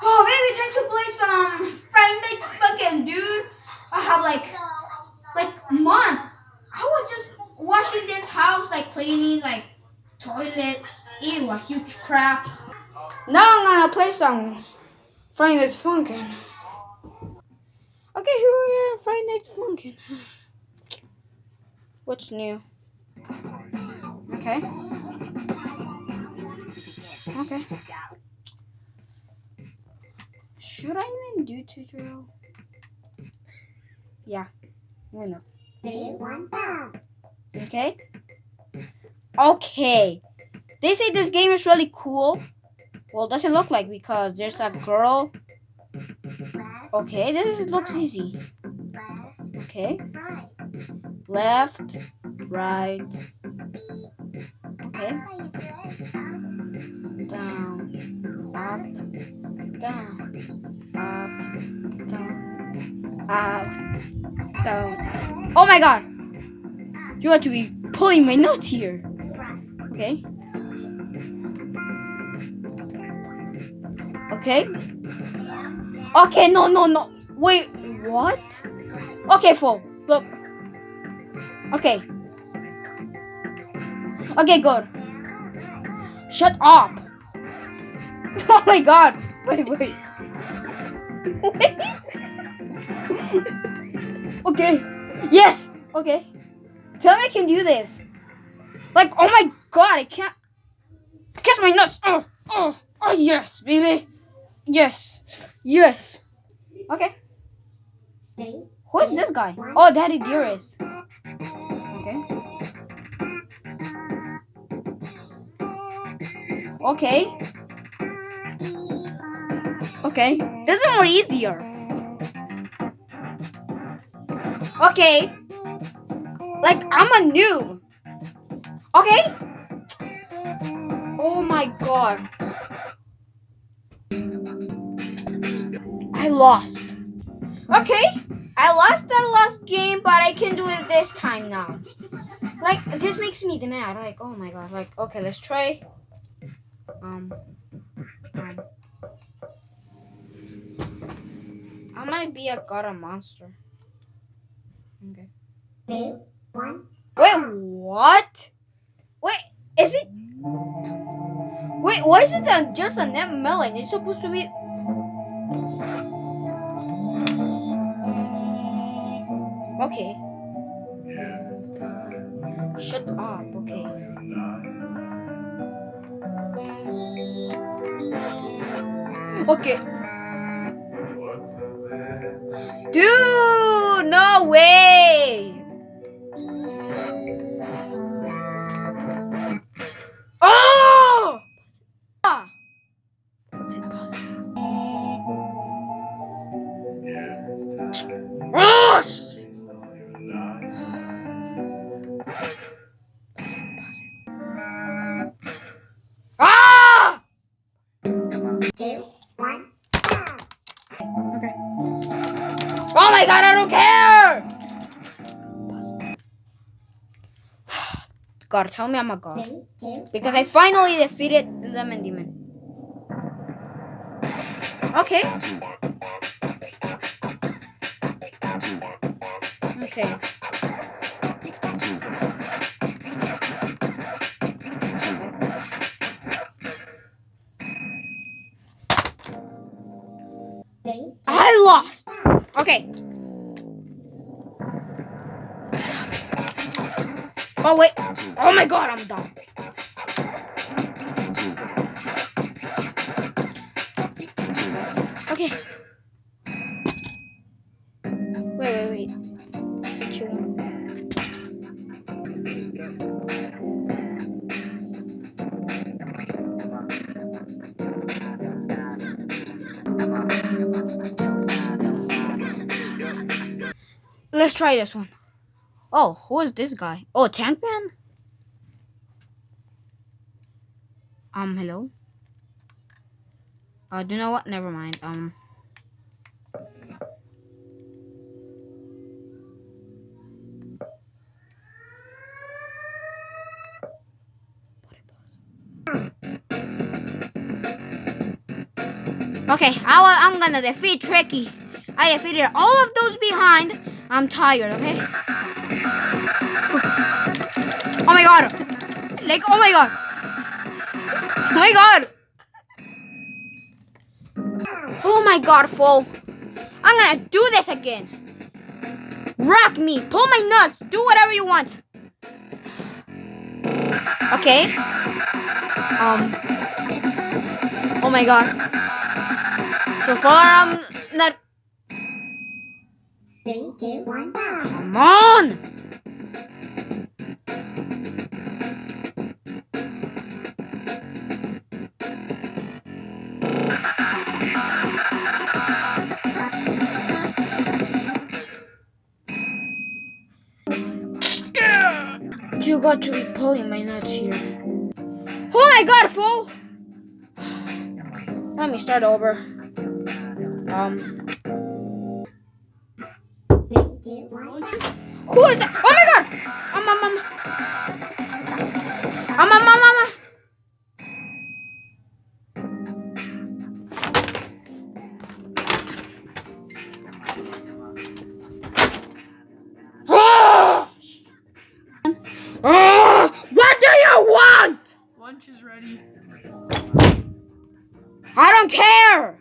Oh, maybe time to play some Friday Night Funkin', dude. I have like month. I was just washing this house, like cleaning, like toilet. Ew, a huge crap. Now I'm gonna play some Friday Night Funkin'. Okay, here we are, Friday Night Funkin'. What's new? Okay. Okay. Should I even do tutorial? Yeah. Why not? 3, 1, go. Okay. Okay. They say this game is really cool. Well, it doesn't look like because there's a girl. Left, Okay, looks easy. left, Okay. right. Left, right. Okay. That's how you do it. Down, up, down, up, down. Oh my god! You have to be pulling my nuts here. Okay. Okay. Okay, no. Wait, what? Okay, full. Look. Okay. Okay, good. Shut up. Oh my god. Wait. Wait. Okay. Yes. Okay. Tell me I can do this. Like, oh my god, I can't. Kiss my nuts. Oh, yes, baby. Yes. Yes. Okay. 3, Who is this guy? Oh, Daddy Dearest. Okay. Okay. Okay. This is more easier. Okay. Like, I'm a noob. Okay. Oh my god. I lost. Okay. I lost that last game, but I can do it this time now. Like, this makes me mad. Like, oh my god. Like, okay, let's try. Um, I might be a god or monster. Okay. 3, 1. Wait, what? Wait, is it? Wait, what is it that just a net melon? It's supposed to be. Okay. Shut up. Okay. Okay. Dude, no way. Oh! Ah! Is it possible? Oh! Ah! 2, 1, go. Okay. Oh my god, I don't care! God, tell me I'm a god. 3, 2, Because I finally defeated the Lemon Demon. Okay. Okay. I lost. Okay. Oh wait. Oh my god, I'm done. Okay. Wait. Let's try this one. Oh, who is this guy? Oh, Tank Man? Hello? Do you know what? Never mind. Okay, I'm gonna defeat Tricky. I defeated all of those behind. I'm tired, okay? Oh my god! Like, oh my god! Oh my god! Oh my god, fool! I'm gonna do this again! Rock me! Pull my nuts! Do whatever you want! Okay. Oh my god. So far, I'm not... 3, 2, 1, go. Come on! You got to be pulling my nuts here. Oh my god, fool! Let me start over. 3, 2, 1, go. Who is that? Oh my god! What do you want? Lunch is ready. I don't care!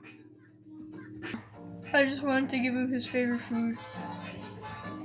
I just wanted to give him his favorite food.